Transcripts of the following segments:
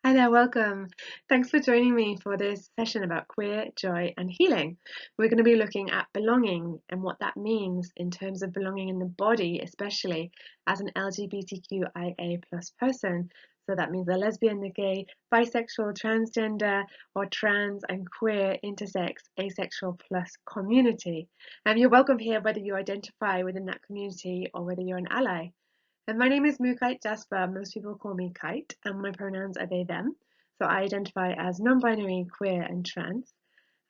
Hi there, welcome. Thanks for joining me for this session about queer, joy, and healing. We're going to be looking at belonging and what that means in terms of belonging in the body, especially as an LGBTQIA plus person. So that means the lesbian, the gay, bisexual, transgender, or trans and queer, intersex, asexual plus community. And you're welcome here whether you identify within that community or whether you're an ally. And my name is Mookaite Jasper. Most people call me Kite, and my pronouns are they, them. So I identify as non-binary, queer, and trans.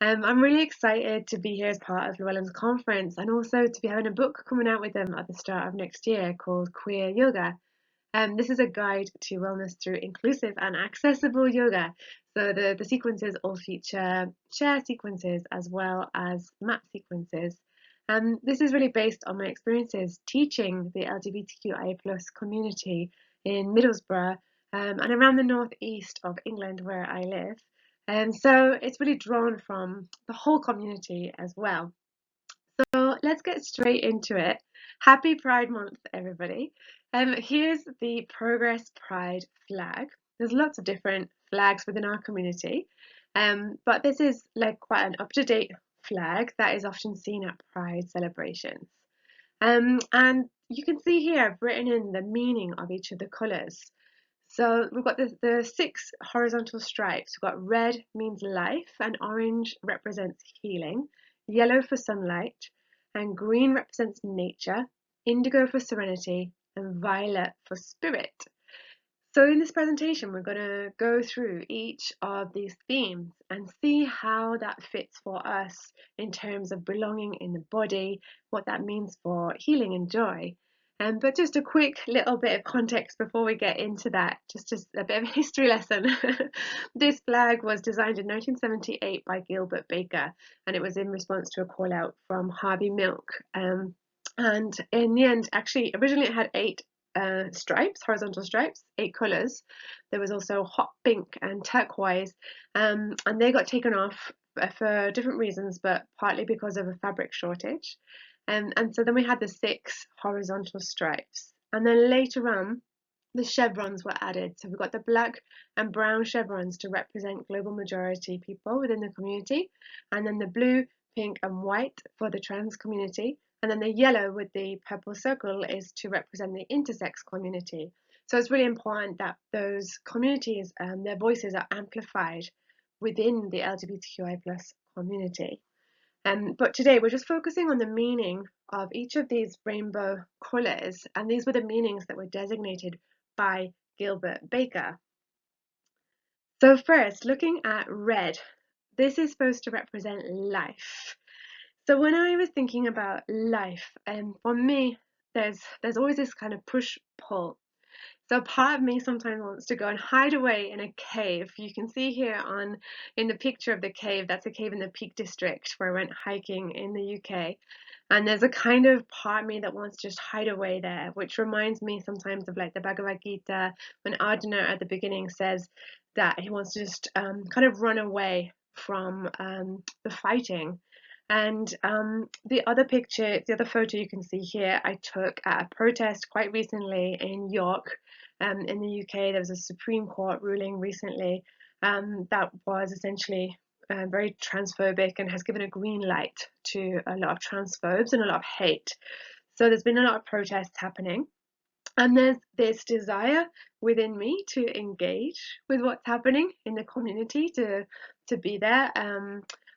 I'm really excited to be here as part of Llewellyn's conference and also to be having a book coming out with them at the start of next year called Queer Yoga. This is a guide to wellness through inclusive and accessible yoga. So the sequences all feature chair sequences as well as mat sequences. This is really based on my experiences teaching the LGBTQIA plus community in Middlesbrough and around the northeast of England where I live. And so it's really drawn from the whole community as well. So let's get straight into it. Happy Pride Month, everybody. Here's the Progress Pride flag. There's lots of different flags within our community, but this is like quite an up-to-date flag that is often seen at Pride celebrations. And you can see here I've written in the meaning of each of the colours. So we've got the six horizontal stripes. We've got red means life, and orange represents healing, yellow for sunlight, and green represents nature, indigo for serenity, and violet for spirit. So in this presentation, we're going to go through each of these themes and see how that fits for us in terms of belonging in the body, what that means for healing and joy. But just a quick little bit of context before we get into that, just a bit of a history lesson. This flag was designed in 1978 by Gilbert Baker, and it was in response to a call out from Harvey Milk. And in the end, actually, originally it had eight stripes, horizontal stripes, eight colours. There was also hot pink and turquoise, and they got taken off for different reasons, but partly because of a fabric shortage. And so then we had the six horizontal stripes, and then later on, the chevrons were added. So we've got the black and brown chevrons to represent global majority people within the community, and then the blue, pink, and white for the trans community. And then the yellow with the purple circle is to represent the intersex community. So it's really important that those communities, their voices are amplified within the LGBTQI plus community. But today we're just focusing on the meaning of each of these rainbow colours, and these were the meanings that were designated by Gilbert Baker. So first, looking at red, this is supposed to represent life. So when I was thinking about life, and for me, there's always this kind of push-pull. So part of me sometimes wants to go and hide away in a cave. You can see here in the picture of the cave, that's a cave in the Peak District where I went hiking in the UK. And there's a kind of part of me that wants to just hide away there, which reminds me sometimes of like the Bhagavad Gita when Arjuna at the beginning says that he wants to just kind of run away from the fighting. And the other picture, the other photo you can see here, I took at a protest quite recently in York, in the UK. There was a Supreme Court ruling recently that was essentially very transphobic and has given a green light to a lot of transphobes and a lot of hate. So there's been a lot of protests happening. And there's this desire within me to engage with what's happening in the community, to be there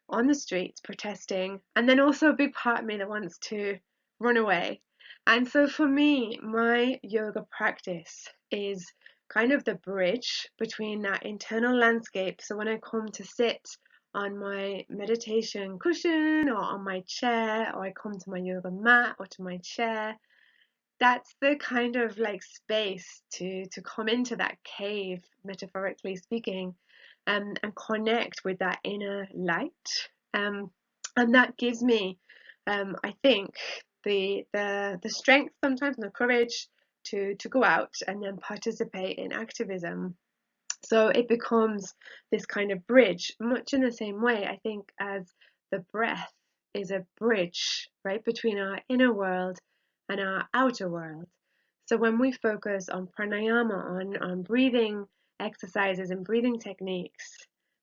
on the streets protesting. And then also a big part of me that wants to run away. And so for me, my yoga practice is kind of the bridge between that internal landscape. So when I come to sit on my meditation cushion or on my chair, or I come to my yoga mat or to my chair, that's the kind of like space to come into that cave, metaphorically speaking, and connect with that inner light. And that gives me, I think, the strength sometimes and the courage to go out and then participate in activism. So it becomes this kind of bridge, much in the same way, I think, as the breath is a bridge, right, between our inner world and our outer world. So when we focus on pranayama, on breathing exercises and breathing techniques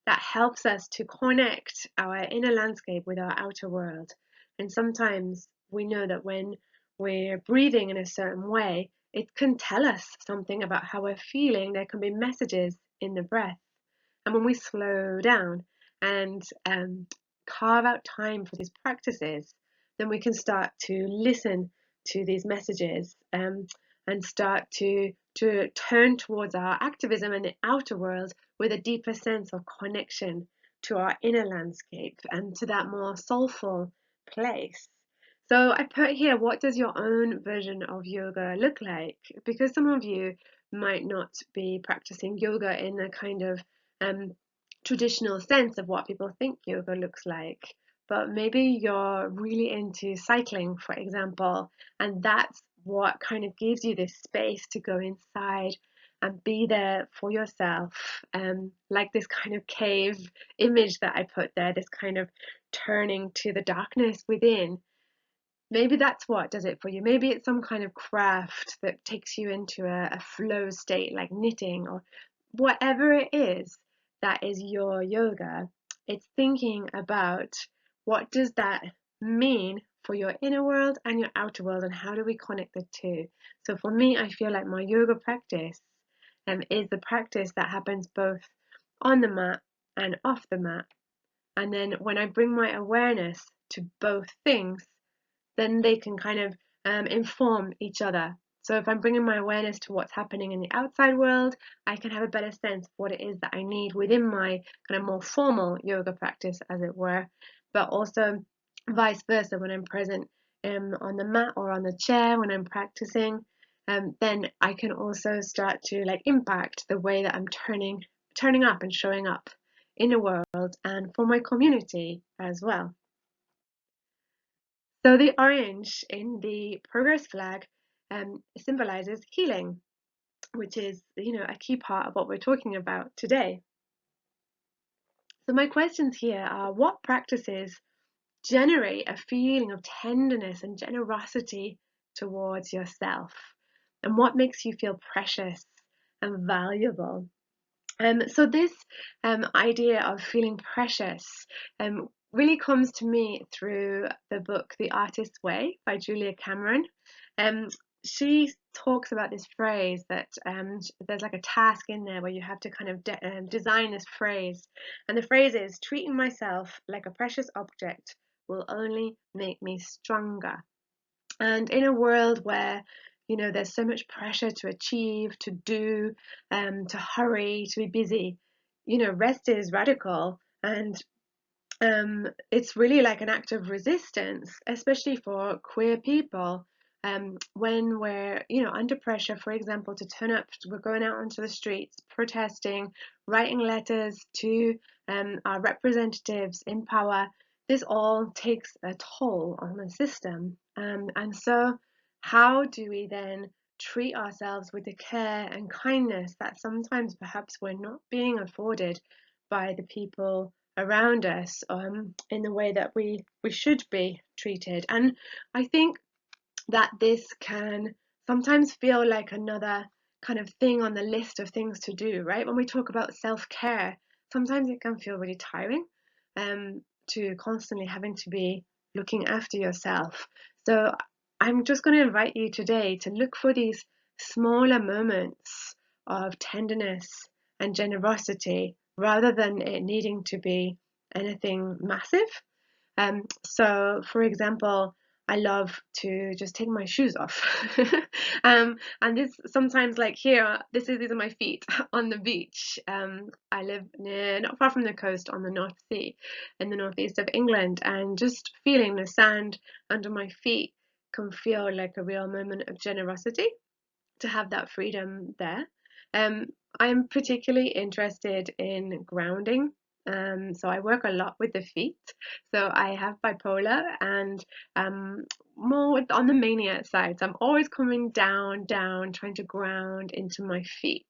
that helps us to connect our inner landscape with our outer world. And sometimes we know that when we're breathing in a certain way, it can tell us something about how we're feeling. There can be messages in the breath. And when we slow down and carve out time for these practices, then we can start to listen to these messages and start to turn towards our activism in the outer world with a deeper sense of connection to our inner landscape and to that more soulful place. So I put here, what does your own version of yoga look like? Because some of you might not be practicing yoga in a kind of traditional sense of what people think yoga looks like. But maybe you're really into cycling, for example, and that's what kind of gives you this space to go inside and be there for yourself. Like this kind of cave image that I put there, this kind of turning to the darkness within. Maybe that's what does it for you. Maybe it's some kind of craft that takes you into a flow state, like knitting or whatever it is that is your yoga. It's thinking about what does that mean for your inner world and your outer world, and how do we connect the two. So for me, I feel like my yoga practice is the practice that happens both on the mat and off the mat. And then when I bring my awareness to both things, then they can kind of inform each other. So if I'm bringing my awareness to what's happening in the outside world, I can have a better sense of what it is that I need within my kind of more formal yoga practice, as it were. But also vice versa, when I'm present on the mat or on the chair when I'm practicing, then I can also start to like impact the way that I'm turning up and showing up in the world and for my community as well. So the orange in the progress flag symbolizes healing, which is, a key part of what we're talking about today. So my questions here are, what practices generate a feeling of tenderness and generosity towards yourself? And what makes you feel precious and valuable? So this idea of feeling precious really comes to me through the book The Artist's Way by Julia Cameron. She talks about this phrase that there's like a task in there where you have to kind of design this phrase. And the phrase is, treating myself like a precious object will only make me stronger. And in a world where there's so much pressure to achieve, to do, to hurry, to be busy, rest is radical, and it's really like an act of resistance, especially for queer people. When we're under pressure, for example, to turn up, we're going out onto the streets, protesting, writing letters to our representatives in power. This all takes a toll on the system. And so how do we then treat ourselves with the care and kindness that sometimes perhaps we're not being afforded by the people around us in the way that we should be treated? And I think that this can sometimes feel like another kind of thing on the list of things to do, right? When we talk about self-care, sometimes it can feel really tiring to constantly having to be looking after yourself. So I'm just going to invite you today to look for these smaller moments of tenderness and generosity rather than it needing to be anything massive. So, for example, I love to just take my shoes off. And this sometimes, like here, these are my feet on the beach. I live not far from the coast on the North Sea in the northeast of England, and just feeling the sand under my feet can feel like a real moment of generosity to have that freedom there. Um, I'm particularly interested in grounding. So I work a lot with the feet. So I have bipolar and more on the mania side. So I'm always coming down, trying to ground into my feet.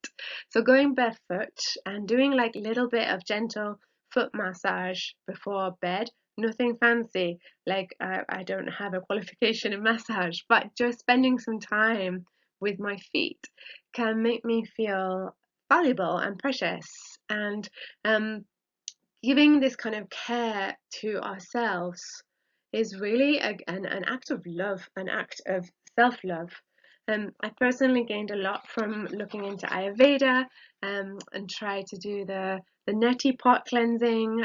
So going barefoot and doing like a little bit of gentle foot massage before bed. Nothing fancy, like I don't have a qualification in massage, but just spending some time with my feet can make me feel valuable and precious, and giving this kind of care to ourselves is really an act of love, an act of self-love. I personally gained a lot from looking into Ayurveda, and try to do the neti pot cleansing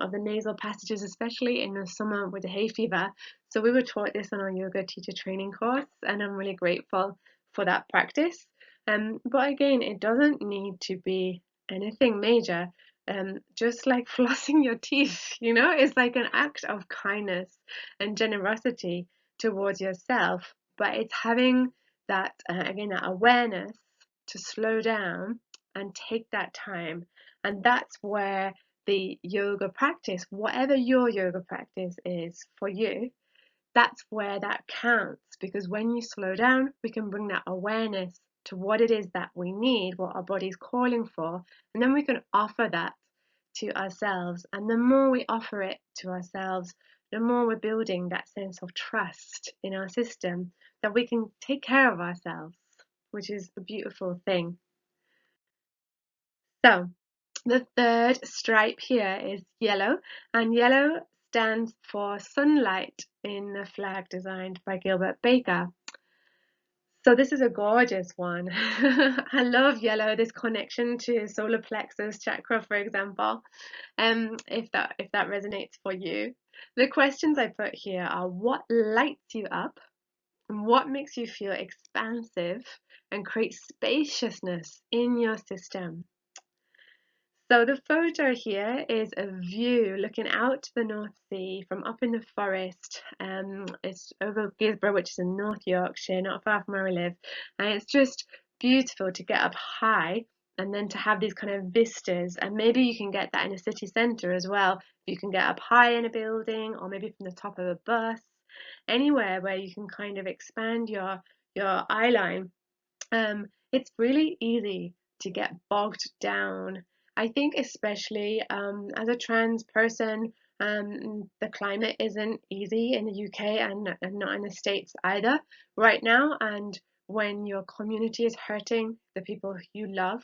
of the nasal passages, especially in the summer with the hay fever. So we were taught this on our yoga teacher training course, and I'm really grateful for that practice. But again, it doesn't need to be anything major. Just like flossing your teeth, it's like an act of kindness and generosity towards yourself. But it's having that, again, that awareness to slow down and take that time. And that's where the yoga practice, whatever your yoga practice is for you, that's where that counts, because when you slow down, we can bring that awareness to what it is that we need, what our body's calling for, and then we can offer that to ourselves. And the more we offer it to ourselves, the more we're building that sense of trust in our system that we can take care of ourselves, which is a beautiful thing. So the third stripe here is yellow, and yellow stands for sunlight in the flag designed by Gilbert Baker. So this is a gorgeous one. I love yellow, this connection to solar plexus chakra, for example. If that resonates for you. The questions I put here are: what lights you up? And what makes you feel expansive and create spaciousness in your system? So the photo here is a view looking out to the North Sea from up in the forest. It's over Gisborough, which is in North Yorkshire, not far from where we live. And it's just beautiful to get up high and then to have these kind of vistas. And maybe you can get that in a city centre as well. You can get up high in a building, or maybe from the top of a bus, anywhere where you can kind of expand your eye line. It's really easy to get bogged down. I think especially as a trans person, the climate isn't easy in the UK, and not in the States either right now. And when your community is hurting, the people you love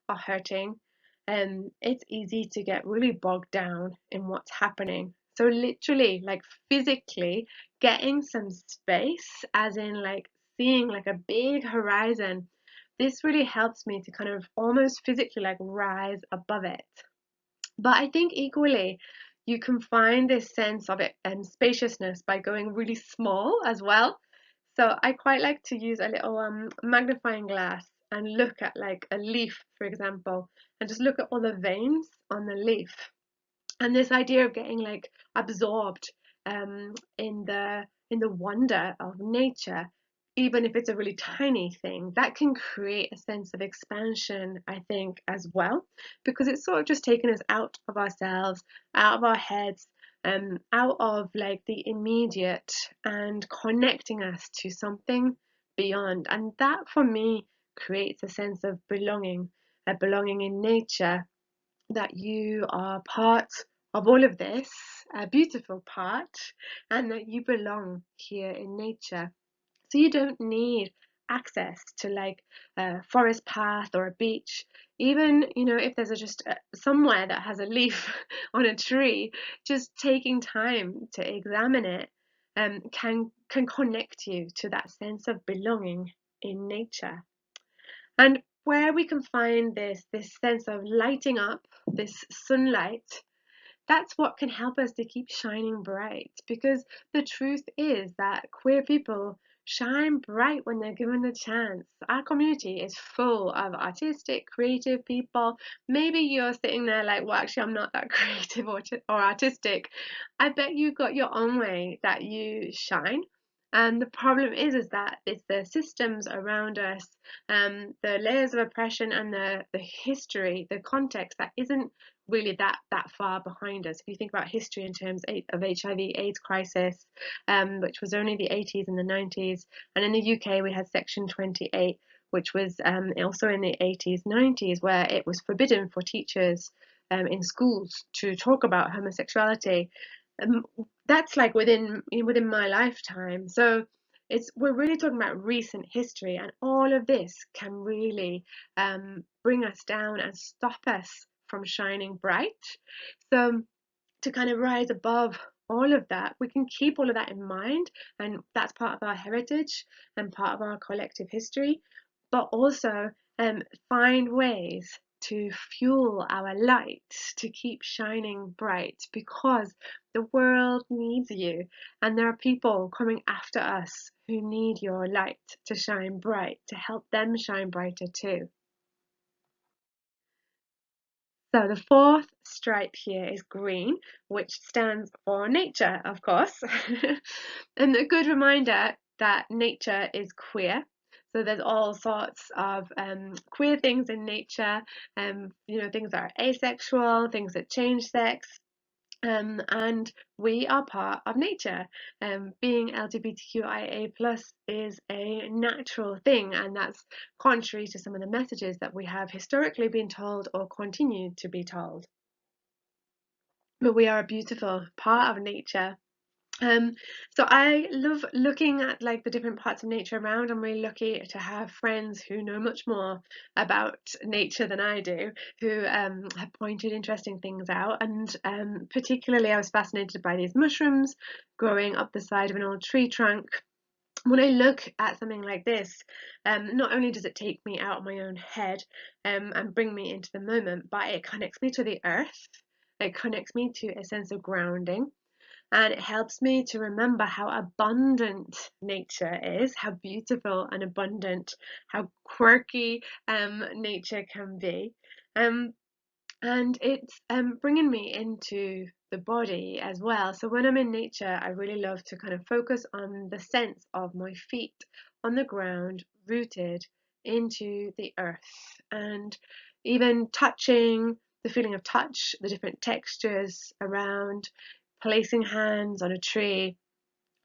are hurting, it's easy to get really bogged down in what's happening. So literally, like physically getting some space, as in like seeing like a big horizon, this really helps me to kind of almost physically like rise above it. But I think equally you can find this sense of it and spaciousness by going really small as well. So I quite like to use a little magnifying glass and look at like a leaf, for example, and just look at all the veins on the leaf. And this idea of getting like absorbed in the wonder of nature, even if it's a really tiny thing, that can create a sense of expansion, I think, as well, because it's sort of just taking us out of ourselves, out of our heads, out of like the immediate, and connecting us to something beyond. And that for me creates a sense of belonging, a belonging in nature, that you are part of all of this, a beautiful part, and that you belong here in nature. So you don't need access to like a forest path or a beach. Even, if there's just somewhere that has a leaf on a tree, just taking time to examine it can connect you to that sense of belonging in nature. And where we can find this sense of lighting up, this sunlight, that's what can help us to keep shining bright. Because the truth is that queer people shine bright when they're given the chance. Our community is full of artistic, creative people. Maybe you're sitting there like, well, actually, I'm not that creative or artistic. I bet you've got your own way that you shine. And the problem is that it's the systems around us, the layers of oppression, and the history, the context that isn't really that far behind us. If you think about history in terms of HIV/AIDS crisis, which was only the 80s and the 90s, and in the UK we had Section 28, which was also in the 80s, 90s, where it was forbidden for teachers in schools to talk about homosexuality. That's like within my lifetime. So we're really talking about recent history, and all of this can really bring us down and stop us from shining bright. So to kind of rise above all of that, we can keep all of that in mind, and that's part of our heritage and part of our collective history, but also find ways to fuel our light to keep shining bright, because the world needs you, and there are people coming after us who need your light to shine bright, to help them shine brighter too. So the fourth stripe here is green, which stands for nature, of course. And a good reminder that nature is queer. So there's all sorts of queer things in nature, things that are asexual, things that change sex, and we are part of nature. Being LGBTQIA plus is a natural thing, and that's contrary to some of the messages that we have historically been told or continue to be told. But we are a beautiful part of nature. Um, so I love looking at like the different parts of nature around. I'm really lucky to have friends who know much more about nature than I do, who have pointed interesting things out. And particularly, I was fascinated by these mushrooms growing up the side of an old tree trunk. When I look at something like this, not only does it take me out of my own head and bring me into the moment, but it connects me to the earth. It connects me to a sense of grounding, and it helps me to remember how abundant nature is, how beautiful and abundant, how quirky nature can be. Um, and it's bringing me into the body as well. So when I'm in nature, I really love to kind of focus on the sense of my feet on the ground, rooted into the earth, and even touching, the feeling of touch, the different textures around, placing hands on a tree.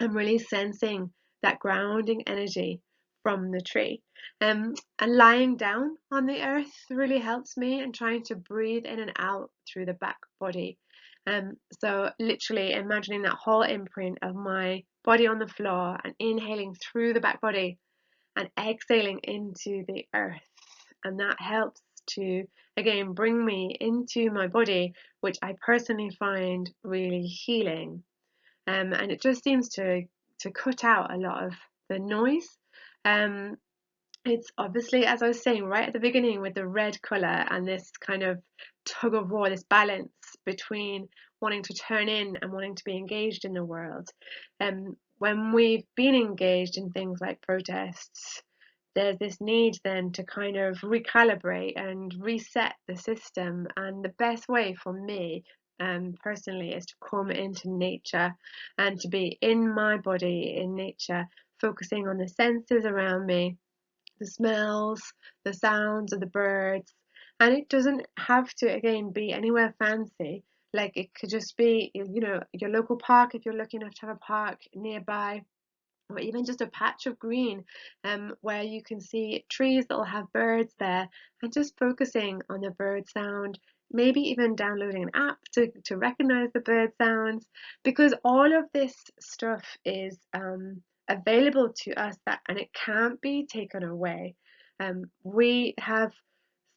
I'm really sensing that grounding energy from the tree. And lying down on the earth really helps me, and trying to breathe in and out through the back body. So literally imagining that whole imprint of my body on the floor, and inhaling through the back body and exhaling into the earth. And that helps to, again, bring me into my body, which I personally find really healing. And it just seems to cut out a lot of the noise. Um, it's obviously, as I was saying right at the beginning, with the red colour and this kind of tug of war, this balance between wanting to turn in and wanting to be engaged in the world. When we've been engaged in things like protests, there's this need then to kind of recalibrate and reset the system. And the best way for me, personally, is to come into nature and to be in my body in nature, focusing on the senses around me, the smells, the sounds of the birds. And it doesn't have to, again, be anywhere fancy. Like it could just be, your local park if you're lucky enough to have a park nearby, or even just a patch of green where you can see trees that will have birds there, and just focusing on the bird sound, maybe even downloading an app to recognize the bird sounds, because all of this stuff is available to us, and it can't be taken away. We have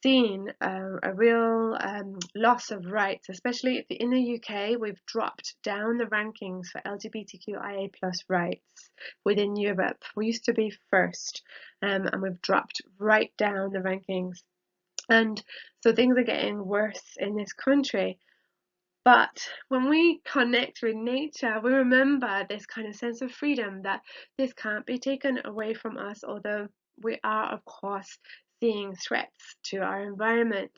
seen a real loss of rights, especially in the UK. We've dropped down the rankings for LGBTQIA plus rights within Europe. We used to be first, and we've dropped right down the rankings. And so things are getting worse in this country. But when we connect with nature, we remember this kind of sense of freedom, that this can't be taken away from us, although we are, of course, seeing threats to our environment.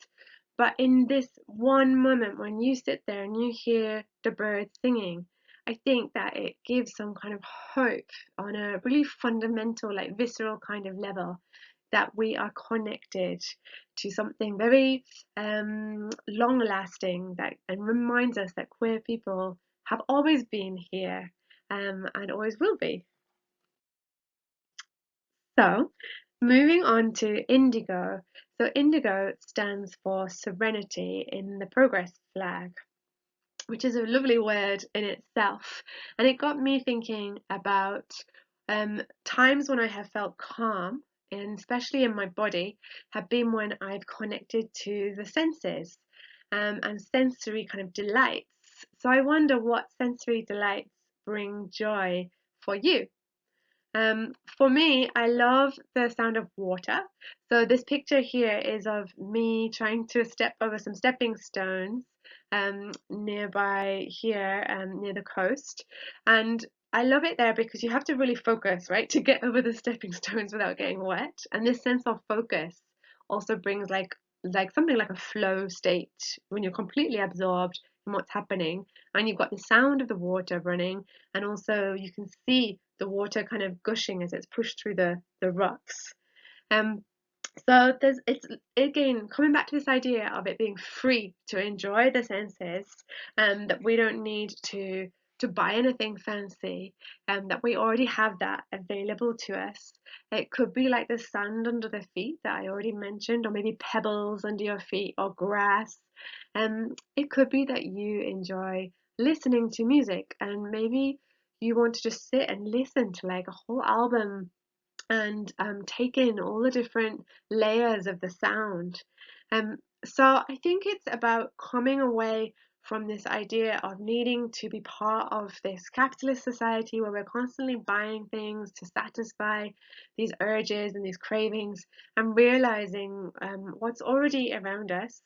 But in this one moment, when you sit there and you hear the birds singing, I think that it gives some kind of hope on a really fundamental, like visceral kind of level, that we are connected to something very long lasting, that and reminds us that queer people have always been here, and always will be. So moving on to indigo. So indigo stands for serenity in the progress flag, which is a lovely word in itself. And it got me thinking about Times when I have felt calm, and especially in my body, have been when I've connected to the senses, and sensory kind of delights. So I wonder what sensory delights bring joy for you. For me, I love the sound of water. So this picture here is of me trying to step over some stepping stones nearby here, near the coast. And I love it there because you have to really focus, right, to get over the stepping stones without getting wet. And this sense of focus also brings like something like a flow state when you're completely absorbed in what's happening, and you've got the sound of the water running, and also you can see the water kind of gushing as it's pushed through the rocks. Um, so it's again coming back to this idea of it being free to enjoy the senses, and that we don't need to buy anything fancy, and that we already have that available to us. It could be like the sand under the feet that I already mentioned, or maybe pebbles under your feet, or grass. It could be that you enjoy listening to music, and maybe you want to just sit and listen to like a whole album, and take in all the different layers of the sound. Um, so I think it's about coming away from this idea of needing to be part of this capitalist society where we're constantly buying things to satisfy these urges and these cravings, and realizing what's already around us.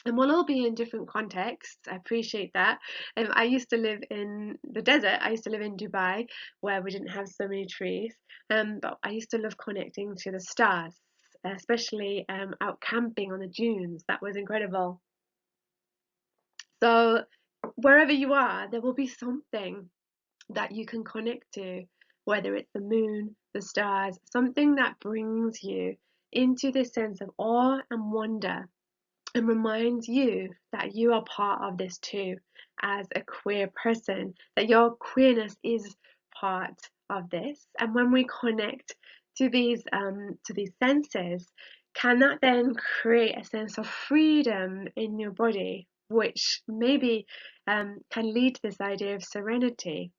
And we'll all be in different contexts. I appreciate that. I used to live in the desert. I used to live in Dubai, where we didn't have so many trees. But I used to love connecting to the stars, especially out camping on the dunes. That was incredible. So wherever you are, there will be something that you can connect to, whether it's the moon, the stars, something that brings you into this sense of awe and wonder, and reminds you that you are part of this too, as a queer person, that your queerness is part of this. And when we connect to these senses, can that then create a sense of freedom in your body, which maybe can lead to this idea of serenity?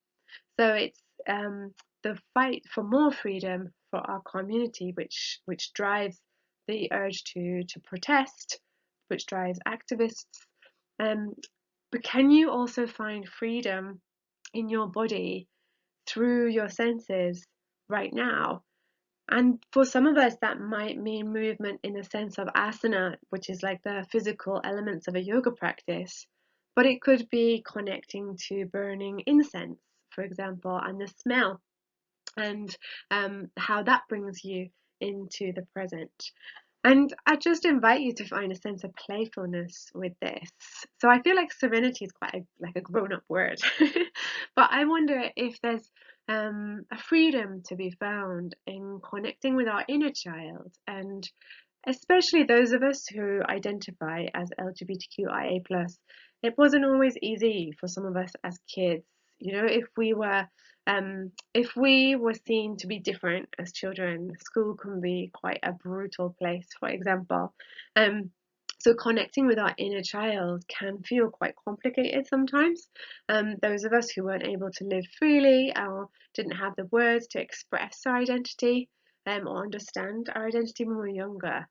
So it's the fight for more freedom for our community, which drives the urge to protest, which drives activists. Um, but can you also find freedom in your body through your senses right now? And for some of us, that might mean movement in the sense of asana, which is like the physical elements of a yoga practice. But it could be connecting to burning incense, for example, and the smell, and how that brings you into the present. And I just invite you to find a sense of playfulness with this. So I feel like serenity is quite like a grown-up word, but I wonder if there's a freedom to be found in connecting with our inner child, and especially those of us who identify as LGBTQIA plus. It wasn't always easy for some of us as kids. You know, if we were seen to be different as children, school can be quite a brutal place, for example. Um, so connecting with our inner child can feel quite complicated sometimes. Those of us who weren't able to live freely or didn't have the words to express our identity, or understand our identity when we're younger,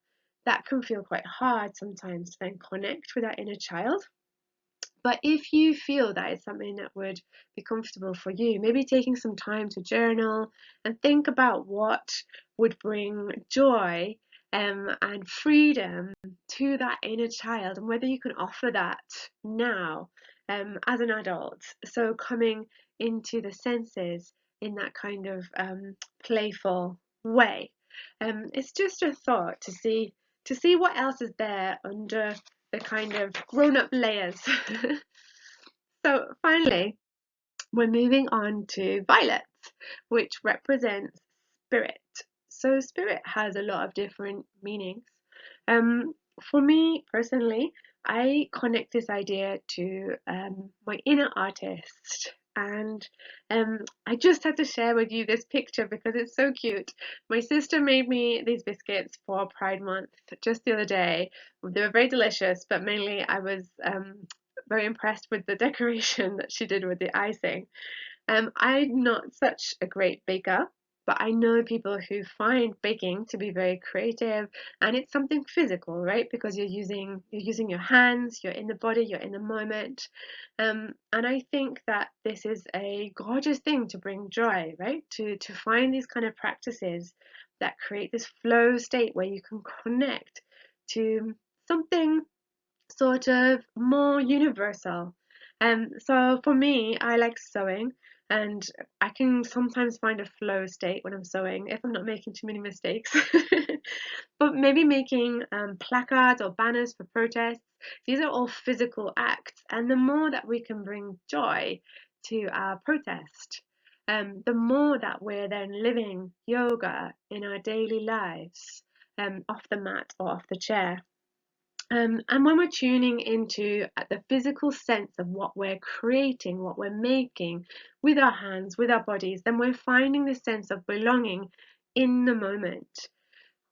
that can feel quite hard sometimes to then connect with our inner child. But if you feel that is something that would be comfortable for you, maybe taking some time to journal and think about what would bring joy and freedom to that inner child, and whether you can offer that now as an adult. So coming into the senses in that kind of playful way. It's just a thought to see what else is there under the kind of grown-up layers. So finally, we're moving on to violet, which represents spirit. So spirit has a lot of different meanings. Um, for me personally, I connect this idea to my inner artist. And I just had to share with you this picture because it's so cute. My sister made me these biscuits for Pride Month just the other day. They were very delicious, but mainly I was very impressed with the decoration that she did with the icing. I'm not such a great baker, but I know people who find baking to be very creative, and it's something physical, right? Because you're using your hands, you're in the body, you're in the moment. And I think that this is a gorgeous thing to bring joy, right? To find these kind of practices that create this flow state where you can connect to something sort of more universal. So for me, I like sewing, and I can sometimes find a flow state when I'm sewing if I'm not making too many mistakes. But maybe making placards or banners for protests, these are all physical acts, and the more that we can bring joy to our protest, the more that we're then living yoga in our daily lives, off the mat or off the chair. And when we're tuning into the physical sense of what we're creating, what we're making with our hands, with our bodies, then we're finding this sense of belonging in the moment.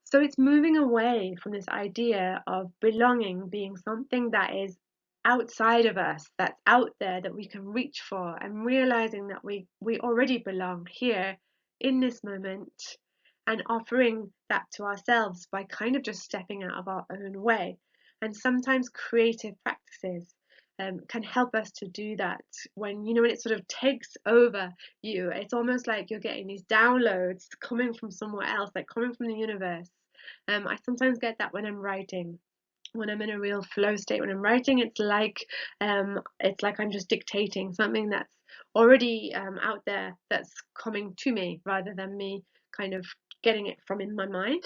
So it's moving away from this idea of belonging being something that is outside of us, that's out there that we can reach for, and realizing that we already belong here in this moment, and offering that to ourselves by kind of just stepping out of our own way. And sometimes creative practices can help us to do that when it sort of takes over you. It's almost like you're getting these downloads coming from somewhere else, like coming from the universe. I sometimes get that when I'm writing. When I'm in a real flow state, when I'm writing, it's like I'm just dictating something that's already out there, that's coming to me rather than me kind of getting it from in my mind.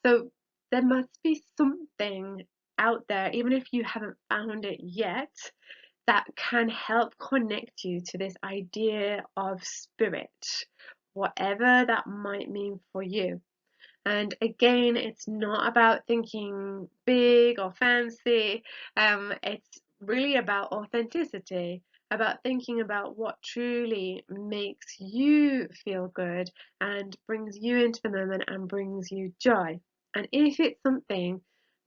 So there must be something out there, even if you haven't found it yet, that can help connect you to this idea of spirit, whatever that might mean for you. And again, it's not about thinking big or fancy. It's really about authenticity, about thinking about what truly makes you feel good and brings you into the moment and brings you joy. And if it's something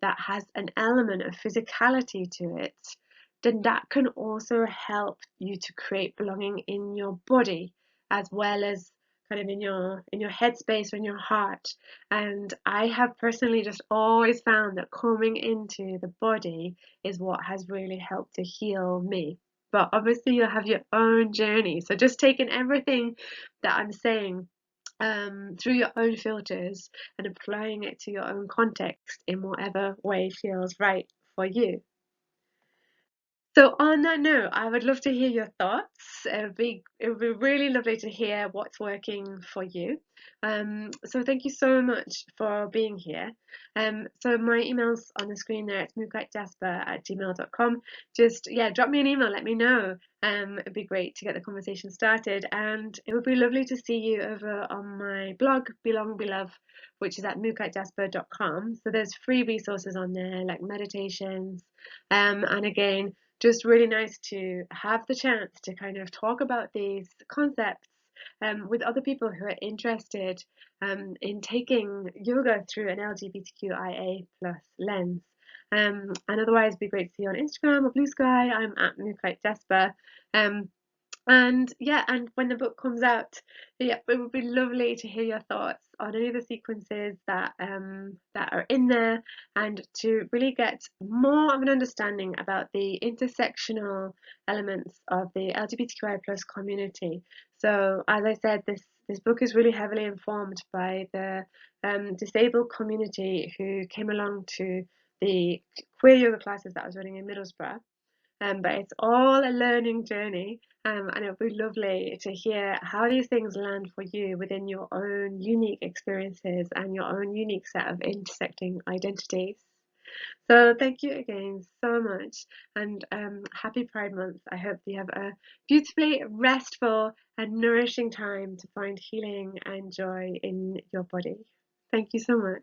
that has an element of physicality to it, then that can also help you to create belonging in your body as well as kind of in your headspace or in your heart. And I have personally just always found that coming into the body is what has really helped to heal me. But obviously, you'll have your own journey. So just taking everything that I'm saying through your own filters and applying it to your own context in whatever way feels right for you. So on that note, I would love to hear your thoughts. It would be really lovely to hear what's working for you. So thank you so much for being here. So my email's on the screen there. It's mookaitejasper@gmail.com. Just drop me an email. Let me know. It'd be great to get the conversation started, and it would be lovely to see you over on my blog, Belong Belove, which is at mookaitejasper.com. So there's free resources on there like meditations, and again, just really nice to have the chance to kind of talk about these concepts with other people who are interested in taking yoga through an LGBTQIA plus lens. And otherwise, it'd be great to see you on Instagram or Blue Sky. I'm at Mookaite Jasper. Um, and when the book comes out, it would be lovely to hear your thoughts on any of the sequences that are in there, and to really get more of an understanding about the intersectional elements of the LGBTQI plus community. So, as I said, this book is really heavily informed by the disabled community who came along to the queer yoga classes that I was running in Middlesbrough. But it's all a learning journey, and it would be lovely to hear how these things land for you within your own unique experiences and your own unique set of intersecting identities. So thank you again so much, and happy Pride Month. I hope you have a beautifully restful and nourishing time to find healing and joy in your body. Thank you so much.